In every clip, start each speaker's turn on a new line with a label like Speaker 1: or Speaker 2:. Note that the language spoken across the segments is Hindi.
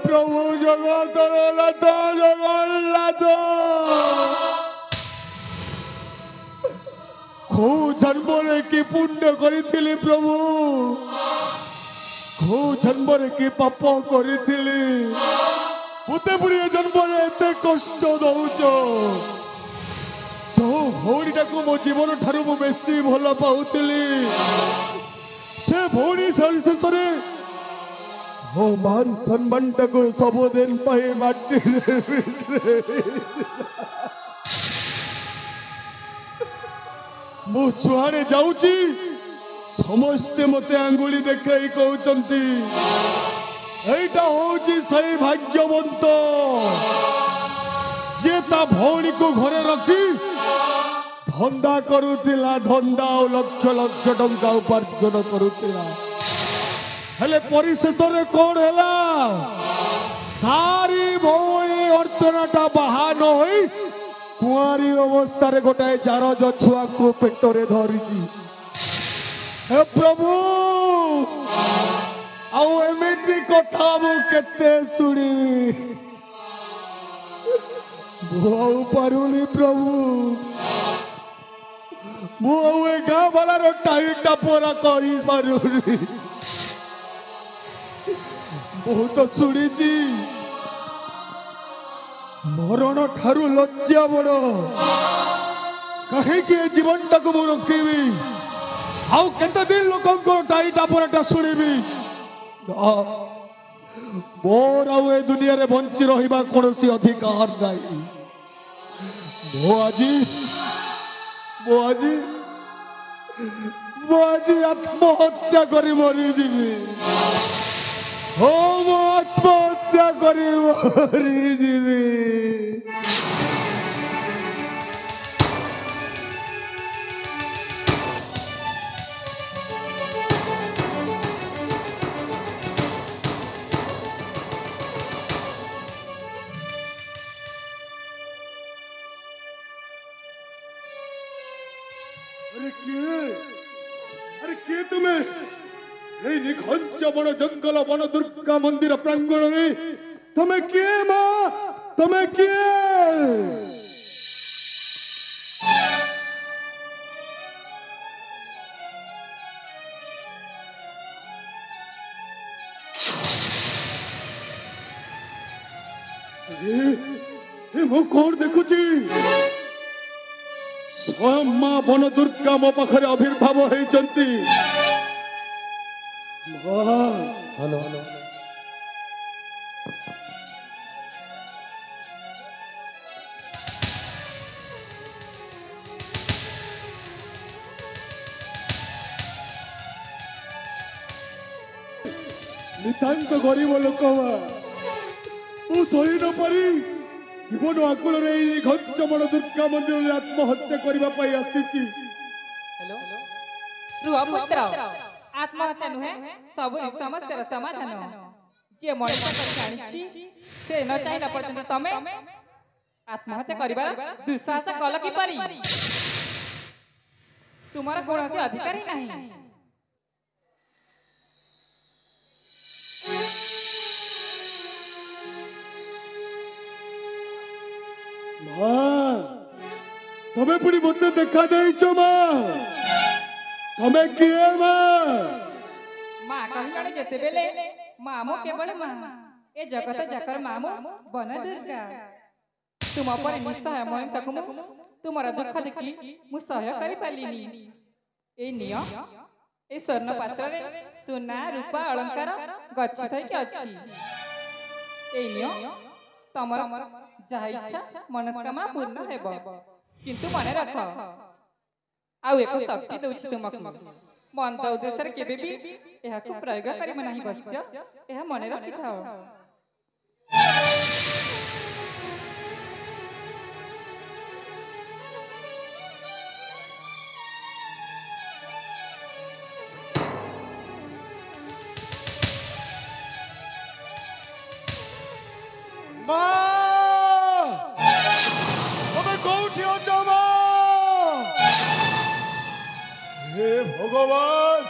Speaker 1: प्रभु जगतर नाथ जगन्नाथ खो जन्म की पुण्य करी प्रभु खो जन्म की पाप करी मते पुणी जन्म एत कष्ट दौच जो भौणीटा को मो जीवन ठारू मु बेसी भल पाऊली से भौणी शेष हो मान सम्मान को सबुदिन माटी मु जुआड़े जाऊची समस्ते मते आंगुली देखाई कहते एटा होची सही भाग्यवंत जे ता भौणी को घरे रखी धंदा करुला धंदा और लक्ष लक्ष टंका उपार्जन करुला हेले परिशेष कौन है तारी भौणी अर्चनाटा बाहा न होई कुआरी अवस्था गोटाए जार छुआ को पेटरे धरी हे प्रभु आमती कथा मुझे शुणी बहु पारुनी प्रभु मुझे गाँ वाला टाइटा पूरा कर बहुत शुणी मरण ठारू लज्जा बड़ कहीं जीवन टाक मु रखी आउ केते दिन लोक टाइटा पूराटा शुणी मोर आ दुनिया रे बंची रहिबा कोनोसी अधिकार नहीं मो आजी आत्महत्या करी मरी जीवी हो मो आत्महत्या करी मरी जीवी अरे के तुम्हें घंच बड़ जंगल वन दुर्गा मंदिर प्रांगण में तुम्हें किए मां तुम्हें किए मु कौन देखुची स्वयं मां वन दुर्गा मो पाखे आविर्भाव होती हेलो नितांत गरीब लोक तू सही न पारी जीवन आकुल घंच बड़ दुर्गा मंदिर आत्महत्या करने आसी
Speaker 2: आत्महत्या नुहे सब समस्या समाधान जे मଣିଷ से न चाहिला पर्यंत तमे आत्महत्या करिबार दुस्साहस कल कि परी तुम्हारा कौन अधिकार ही नहीं
Speaker 1: तमें पुणी मत देखा देइछो मां तमें किए मां
Speaker 2: मां कहि जेते बेले मां मो केवल मां ए जगत जाकर मां मो बन दुर्गा तुम पर निसहाय मन सकमु तुम्हारा दुख देखी मु सहाय करि पालिनी ए निय ए स्वर्ण पात्र रे सोना रूपा अलंकार गच्छित कि अछि ए निय तमर जहा इच्छा मनस्कामना पूर्ण हेबो किंतु मन रख आउ एक शक्ति दउछि तुमको मन तो उद्देश्य केबे भी एहा को प्रयोग करिम नाही बस्य एहा मन रखि थाओ
Speaker 1: भगवान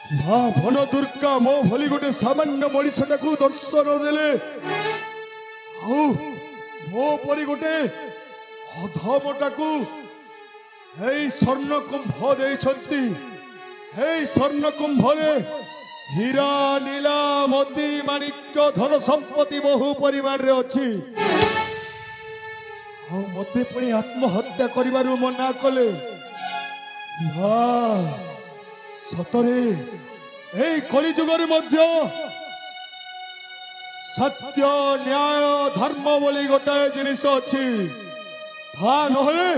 Speaker 1: ମା ବନ ଦୁର୍ଗା ମୋ ଭଳି ଗୋଟେ ସାମାନ୍ୟ ମଣିଷଟାକୁ ଦର୍ଶନ ଦେଲେ ଆଉ ମୋ ପରି ଗୋଟେ ଅଧମଟାକୁ ଏଇ ସ୍ୱର୍ଣ୍ଣ କୁମ୍ଭ ଦେଇଛନ୍ତି। ଏଇ ସ୍ୱର୍ଣ୍ଣ କୁମ୍ଭରେ ହୀରା ନୀଳା ମୋତି ମାଣିକ୍ୟ ଧନ ସମ୍ପତ୍ତି ବହୁ ପରିମାଣରେ ଅଛି। ଆଉ ମତେ ପୁଣି ଆତ୍ମହତ୍ୟା କରିବାରୁ ମନା କଲେ। ସତରେ ଏଇ କଳିଯୁଗରେ ମଧ୍ୟ ସତ୍ୟ ନ୍ୟାୟ ଧର୍ମ ବୋଲି ଗୋଟାଏ ଜିନିଷ ଅଛି। ତା ନହେଲେ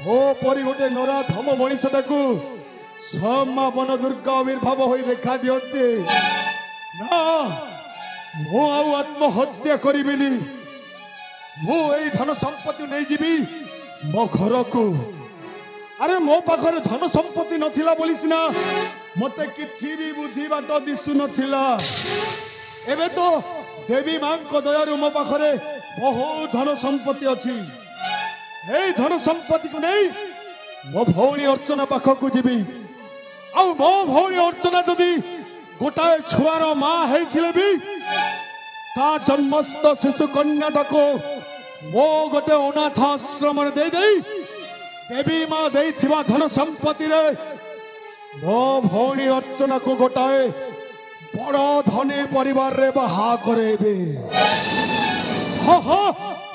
Speaker 1: ମୋ ପରି ଗୋଟେ ନରାଧମ ମଣିଷଟାକୁ ସ୍ୱୟଂ ବନ ଦୁର୍ଗା ଆବିର୍ଭାବ ହୋଇ ଦେଖା ଦିଅନ୍ତି। ନା, ମୁଁ ଆଉ ଆତ୍ମହତ୍ୟା କରିବିନି। ମୁଁ ଏଇ ଧନ ସମ୍ପତ୍ତି ନେଇଯିବି ମୋ ଘରକୁ। ଆରେ ମୋ ପାଖରେ ଧନ ସମ୍ପତ୍ତି ନଥିଲା ବୋଲି ସିନା ମତେ କିଛି ବି ବୁଦ୍ଧି ବାଟ ଦିଶୁ ନଥିଲା। ଏବେ ତ ଦେବୀ ମାଙ୍କ ଦୟାରୁ ମୋ ପାଖରେ ବହୁତ ଧନ ସମ୍ପତ୍ତି ଅଛି। ଏଇ ଧନ ସମ୍ପତ୍ତିକୁ ନେଇ ମୋ ଭଉଣୀ ଅର୍ଚ୍ଚନା ପାଖକୁ ଯିବି। ଆଉ ମୋ ଭଉଣୀ ଅର୍ଚ୍ଚନା ଯଦି ଗୋଟାଏ ଛୁଆର ମା ହେଇଥିଲେ ବି ତା ଜନ୍ମସ୍ଥ ଶିଶୁ କନ୍ୟାଟାକୁ ମୋ ଗୋଟେ ଅନାଥ ଆଶ୍ରମରେ ଦେଇଦେଇ ଦେବୀ ମା ଦେଇଥିବା ଧନ ସମ୍ପତ୍ତିରେ ମୋ ଭଉଣୀ ଅର୍ଚ୍ଚନାକୁ ଗୋଟାଏ ବଡ଼ ଧନୀ ପରିବାରରେ ବାହା କରେଇବି।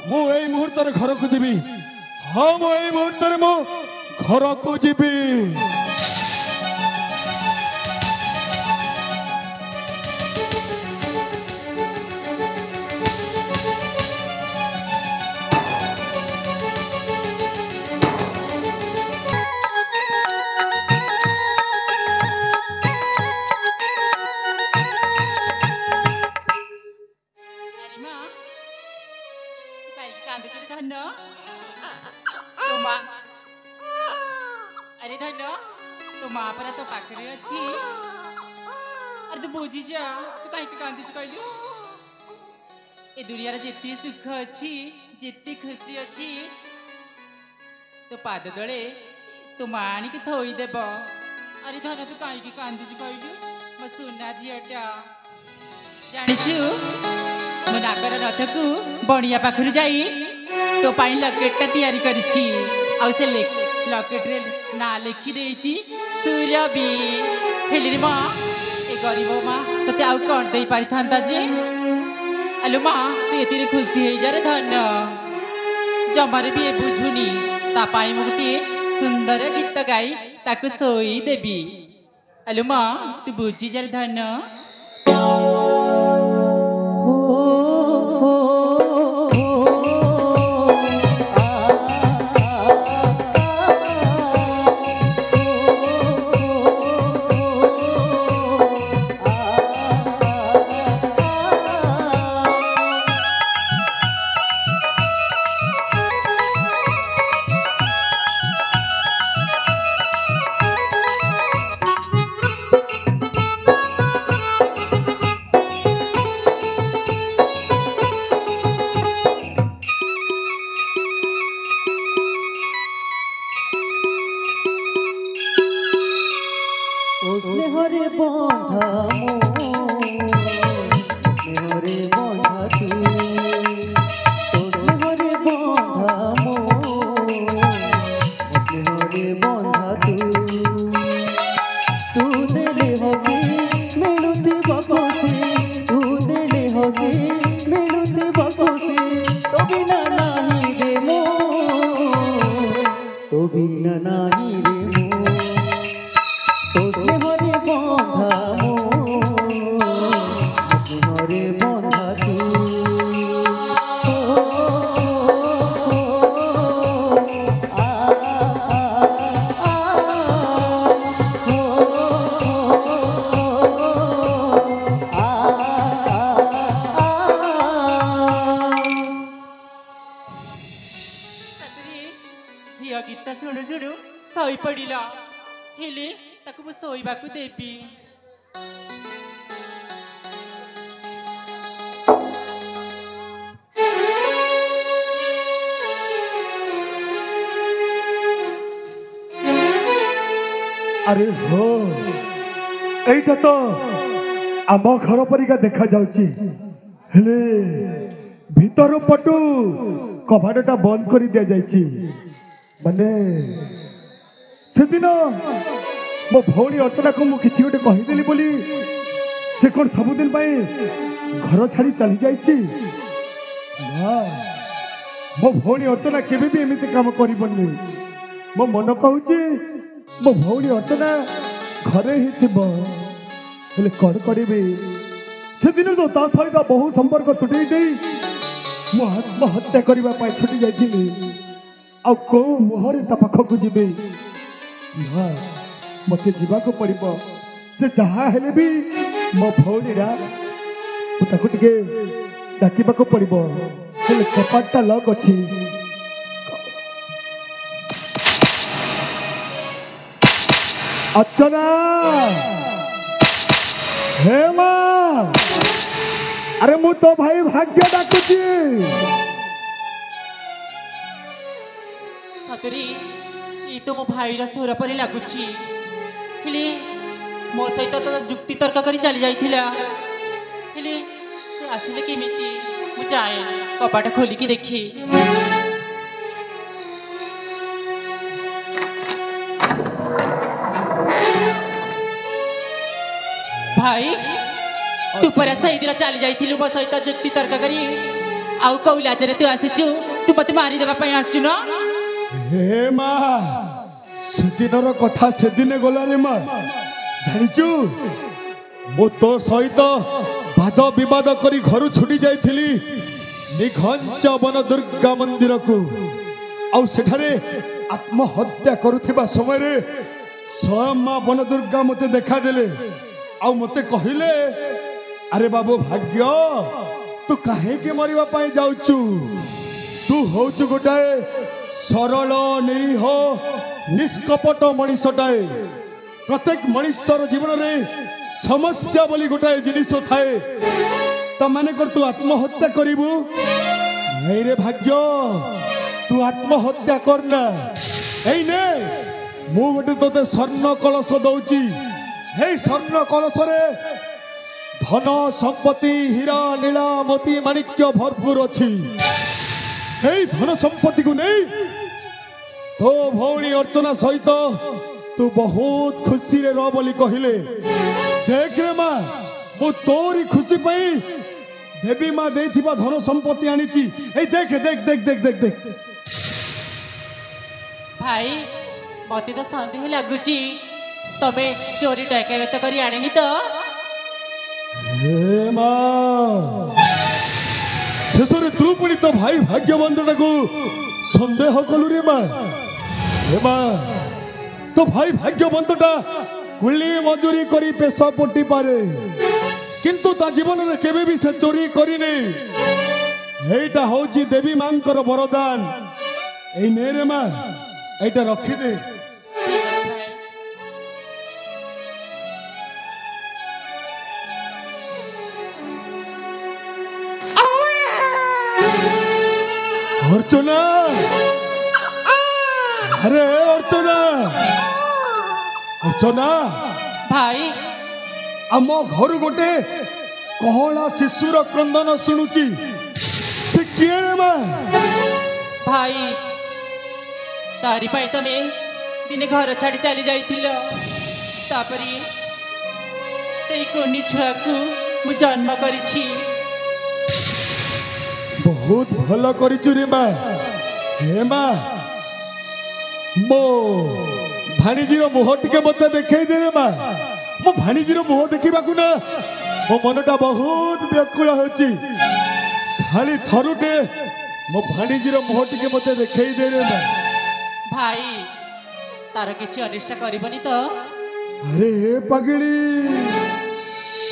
Speaker 1: ମୁଁ ଏଇ ମୁହୂର୍ତ୍ତରେ ଘରକୁ ଯିବି। ମୁଁ ଏଇ ମୁହୂର୍ତ୍ତରେ ମୁଁ ଘରକୁ ଯିବି।
Speaker 3: अरे धन तो माँ पर तो पाखरे अच्छी। अरे तू बुझी जा तू कहीं कांदी कहलु। ए दुनिया रे जितनी सुख अच्छी जितनी खुशी अच्छी तो पाद तले तो माँ आनी के थोई देब। अरे धन तू कहीं कांदी कहलु मो सुना झीटा जानिछु मो नागर रथ को बणिया पाखरु जाई तो पाई लकेटा तैयारी करिछि। आउ से लकेट रे ना लिखि देछि सुरबी। हेली रे माँ ए गरीब माँ तते आउ कौन दे पारि थांता जे। आलो माँ तू एतिरे खुशी हे जा रे धन जमारे भी ए बुझुनी ता पाई मु गोटे सुंदर गीत गाई ताकू सोई देबी। आलो माँ तू बुझी जा रे धन।
Speaker 1: अरे हो এইটা তো ଆମ ଘର ପରିକା ଦେଖାଯାଉଛି ହେଲେ ଭିତର ପଟୁ କବାଟଟା ବନ୍ଦ କରି ଦିଆଯାଇଛି ମାନେ ସେଦିନ ମୋ ଭଉଣୀ ଅର୍ଚ୍ଚନାକୁ ମୁଁ କିଛି ଗୋଟେ କହିଦେଲି ବୋଲି ସେ କ'ଣ ସବୁଦିନ ପାଇଁ ଘର ଛାଡ଼ି ଚାଲି ଯାଇଛି ନା ମୋ ଭଉଣୀ ଅର୍ଚ୍ଚନା କେବେ ବି ଏମିତି କାମ କରିବନି ମୋ ମନ କହୁଛି ମୋ ଭଉଣୀ ଅର୍ଚ୍ଚନା ଘରେ ହିଁ ଥିବ ହେଲେ କ'ଣ କରିବି ସେଦିନ ତ ତା ସହିତ ବହୁ ସମ୍ପର୍କ ତୁଟେଇ ଦେଇ ମୁଁ ଆତ୍ମହତ୍ୟା କରିବା ପାଇଁ ଛୁଟି ଯାଇଥିଲି ଆଉ କୋଉ ମୁହଁରେ ତା ପାଖକୁ ଯିବି ନା ମୋତେ ଯିବାକୁ ପଡ଼ିବ ସେ ଯାହା ହେଲେ ବି ମୋ ଭଉଣୀରା ତାକୁ ଟିକେ ଡାକିବାକୁ ପଡ଼ିବ ହେଲେ କବାଟଟା ଲକ୍ ଅଛି ଅର୍ଚ୍ଚନା हे माँ अरे मु तो भाई भाग्य डाकुची
Speaker 3: सतरी ये तो मो भाईर स्वर परी लागुची हेले मो सहित तो जुक्ति तर्क करी चली जाइथिला हेले से आसिले केमिति मु जाए कपाट खोली की देखी भाई तू परा सही दिन चली जाइथिलु मो सहित जुक्ति तर्क करी आउ कौ लाजरे तू आसीचु तू मते मारी देबा पई आसचु न
Speaker 1: हे माँ सेदिनर कथा सेदिने गला रे माँ जानिचु मो तो सहित वाद विवाद करी घर छुटी जाइथिली निघंच वन दुर्गा मंदिर को आउ सेठारे आत्महत्या करुथिबा समय रे स्वयं माँ वन दुर्गा मते देखा देले आउ मते कहिले अरे बाबू भाग्य तू काहे के मरिबा पाई जाउचु तू होउचु गोटाए सरल निरीह निष्कपट मनीषटाए प्रत्येक मनीषर जीवन में समस्या बोली गोटाए जिनिस थाए तो माने कर तू आत्महत्या करिबु नहीं रे भाग्य तू आत्महत्या करना एई ने मु गोटे तोते स्वर्ण कलश दउची हे स्वर्ण कलश रे धन संपत्ति हीरा नीला मोती माणिक्य भरपूर अच्छी हे धन संपत्ति को नहीं तो भौणी अर्चना सहित तू बहुत खुशी रे रह बोली कहले देख रे माँ मु तोरी खुशी पई देवी माँ देथिबा धन संपत्ति आनीची ए देख देख देख देख देख देख
Speaker 3: भाई मते तो सन्देह लागुची तबे चोरी डकैत करी आनिनी तो
Speaker 1: हे माँ शेषरे तू पुणी तो भाई भाग्यवंतटा को संदेह कलु रे माँ हे माँ तो भाई भाग्यवंतटा कुली मजूरी करी पेशा पट्टी पारे किंतु ता जीवन में केबे भी से चोरी करिने एटा होची देवी मांकर वरदान ए नेरे माँ एटा रखी दे अर्चना अरे अर्चना अर्चना
Speaker 3: भाई
Speaker 1: आम घर गोटे कहला शिशुर क्रंदन शुणुची से किए रे माँ
Speaker 3: भाई तारी पाई तमे दिने घर छाड़ी चली जाइथिल तापरी तेई कोनी छुआ को मु जन्म करिछि
Speaker 1: बहुत भल करिछु रे माँ हे माँ मो भाणीजीर मुह टिके मते देखई दे रे माँ मो भाणीजीर मुह देखिबाकू ना मो मनटा बहुत व्याकुल होची खाली थरुटे मो भाणीजीर मुह टिके मते देखई दे रे माँ
Speaker 3: भाई तार किछि अनिष्ट करबनी तो
Speaker 1: अरे हे पगड़ी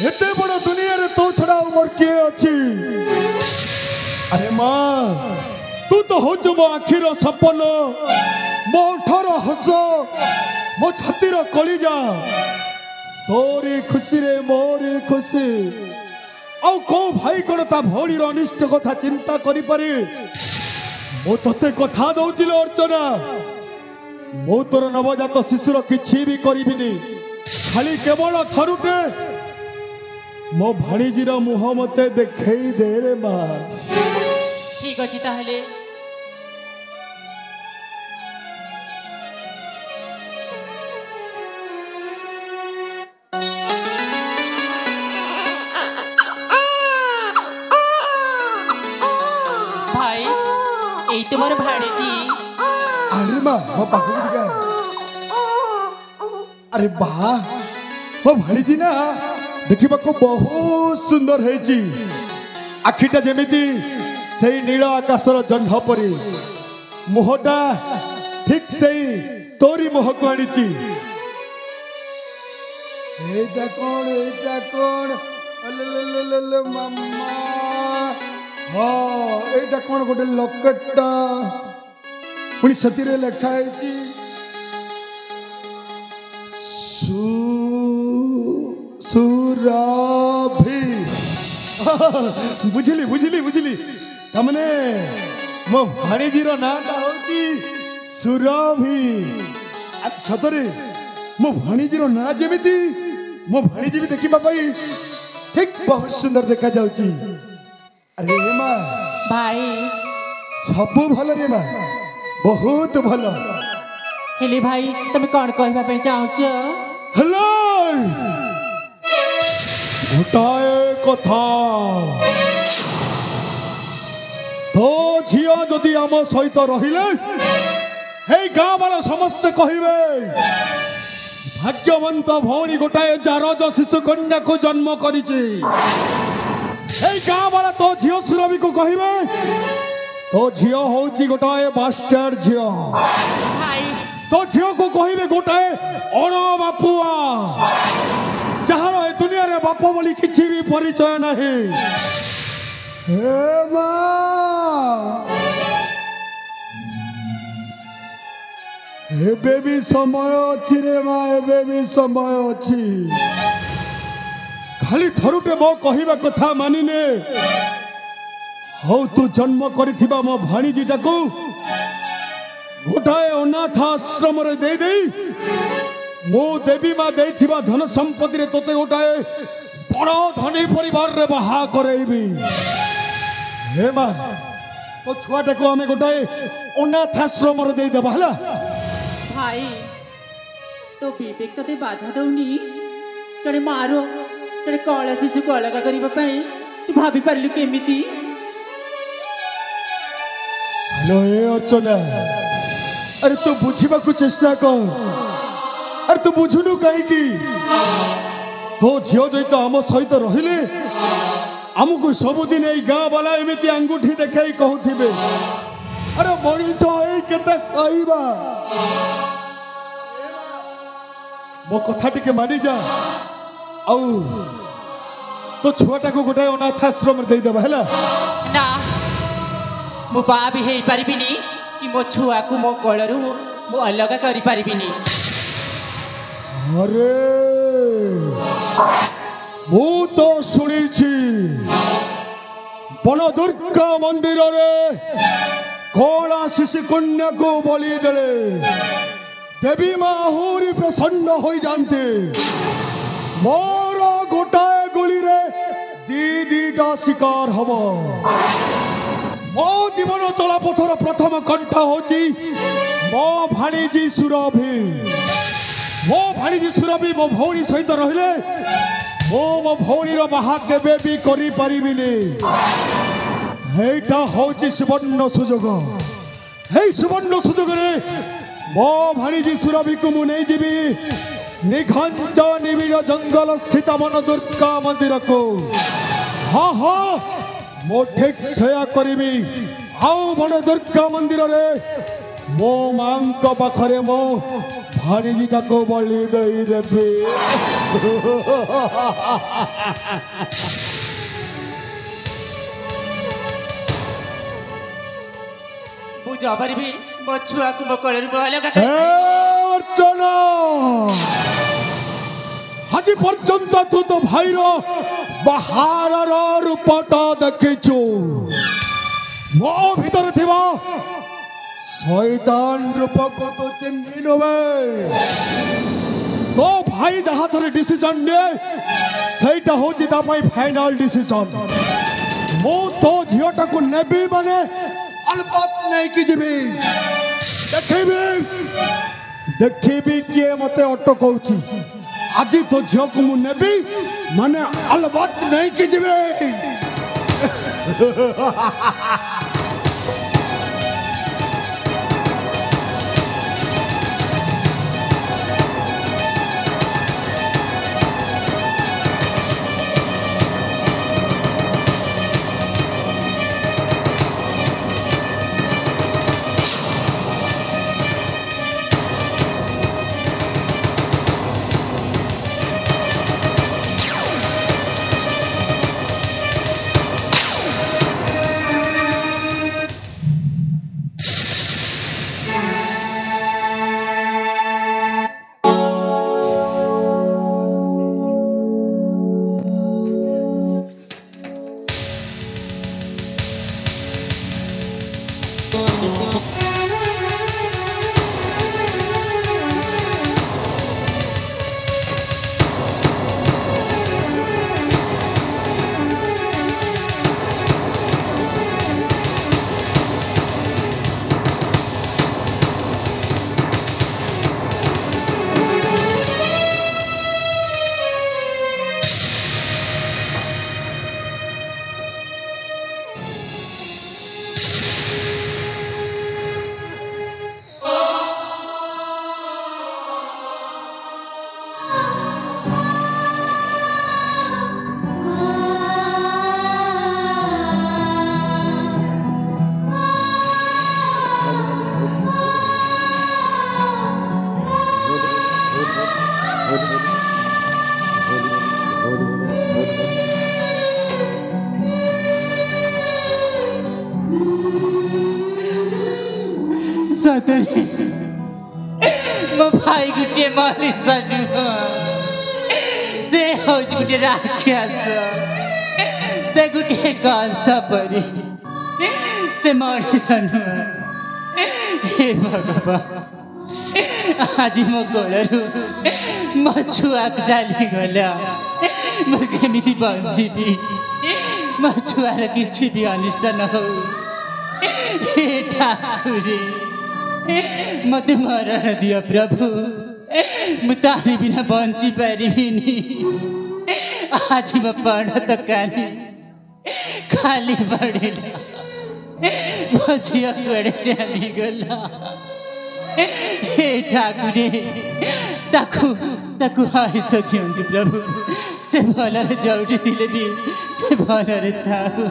Speaker 1: एते बड़ दुनिया रे तो छड़ा उमर के अछि अरे माँ तू तो होचु मो आखिर सपन मो ओठर हस मो छातीर कलिजा तोरी खुशी रे मोरी खुशी आउ को भाई कोन ता भौणीर अनिष्ट कथा चिंता करि पारे मो तते कथा दउचिलो अर्चना मो तोर नवजात शिशुर किछि भी करिबिनी खाली केवल थरुटे मो भाणीजीर मुह मते देखई दे रे माँ।
Speaker 3: ठीक अच्छी ताहले भाई यही तो मोर भाणीजी।
Speaker 1: अरे माँ मो पाखु दिखा। अरे वाह मो भाणीजी ना देखा बहुत सुंदर है आखिटा जेमिति से नील आकाशर जह्न परी मुहटा ठीक से तोरी मुह को आनी कौन मामा हाँ एटा कौन गोटे लकेटा पुणी से लिखा है सुराभी बुझिली बुझिली बुझिली तमने मो भाणीजीर नाटा होची सुराभी। सतरे मो भाणीजीर ना जेमिति मो भाणीजी भी देखिबा पाई ठीक बहुत सुंदर देखा जाउची। अरे माँ
Speaker 3: भाई
Speaker 1: सब भल रे माँ बहुत भल।
Speaker 3: हेले भाई तुम कौन कहबा पे चाहूच?
Speaker 1: हेलो गोटाए कथा तो झियो जदि आम सहित रहिले हे गाँ वाला समस्त कहिबे भाग्यवंत भौणी गोटाए जारज शिशु कन्या को जन्म करिछि। हे गाँ वाला तो झियो सुरभि को कहिबे तो झियो होची गोटाए मास्टर झियो।
Speaker 3: भाई
Speaker 1: तो झियो को कहिबे गोटाए अण बापुआ जहार ए दुनिया रे बाप बोली किछि भी परिचय नहीं। हे माँ एबे भी समय अछि रे माँ एबे भी समय अछि खाली थरुटे मो कहिबा कथा मानिने हौ तू जन्म करिथिबा मो भाणीजीटा को गोटाए अनाथ आश्रम रे दे दे मो देवी माँ देथिबा धन संपत्ति रे तोते गोटाए बड़ धनी परिवार रे बाहा करेबी। हे माँ तो छुआटा को हमें गोटाए अनाथ आश्रम रे दे देबा हला।
Speaker 3: भाई तो विवेक तते बाधा दउनी जड़े मारो जड़े कला शिशु को अलग करबा पई तू भाभी परलु केमिति?
Speaker 1: हेलो ए अर्चना अरे तू बुझीबा को चेष्टा कर। अरे तू बुझुनु कहीं की तो झियो जैत आम सहित रहिले आमको सबुदिन ए गाँ वाला एमती अंगूठी देखाई कहूथिबे अरे मनीष ए केते कहबा मो कथा टिके मानि जा आउ तो छुआटा को गोटे अनाथ आश्रम दे देबा हला
Speaker 3: ना मो बा भी हेई पारिबिनी कि मो छुआ को मो कोलरू मो अलग करि पारिबिनी।
Speaker 1: अरे मु तो शुणी बन दुर्गा मंदिर रे कला शिशु कन्या को बलि देले देवी माँ आहुरी प्रसन्न हो जाते मोर गोटाए गुली रे दीटा शिकार हम मो जीवन चलापथर प्रथम कंठ होची मो भाणीजी सुरभि। मो भाणीजी सुरभि मो भौणी सहित रहिले मो भौणी बाहा केबे भी करि परिबिनी। हेटा होची सुवर्ण सुजोग हे सुवर्ण सुजोग रे मो भाणीजी सुरभि को मु नहीं जीवी निघंच निबिड़ जंगल स्थित मन दुर्गा मंदिर को। हाँ हाँ मो ठीक सेया करिबी आउ मन दुर्गा मंदिर रे मो मां को पाखरे मो भाणीजीटा को बलि दई देबी।
Speaker 3: बुझा पारिबी मो छुआ को मो कोलरू मो अलग कर।
Speaker 1: अर्चना आज पर्यंत तू तो भाईर बाहर रूपटा देखिचु मो भीतर थिबा शैतान रूप को तो चिन्ह नबे तो भाई जहाँ थोड़े डिसीजन ने सहीटा हो जिता पाई फाइनल डिसीजन मो तो झियोटा को नेबी माने अलबत नहीं की जीवी देखिबी किए मते ऑटो कहूची आज तो झियो को मु नेबी माने अलबत नहीं की जीवी
Speaker 3: सतरे मो भाई गुटे मारी सनु से होज गुटे राक्षस से गुटे कंस परी से मारी सनु हे भगवान आज मो गोलरू मो छुआ चाली गला मो केमिति बंजीबी मो छुआर किछि भी अनिष्ट न हो हे ठाकुरे मते मरण दियो प्रभु मुतारी बिना बंची पारिबिनी आज म पढत कानी खाली पड़ेला म झियो कुआडे चली गला हे ठाकुरे ताकू ताकू आइस दियंतु प्रभु से भलरे जोउटी दिले भी से भलरे थाऊ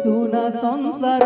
Speaker 4: सुना संसार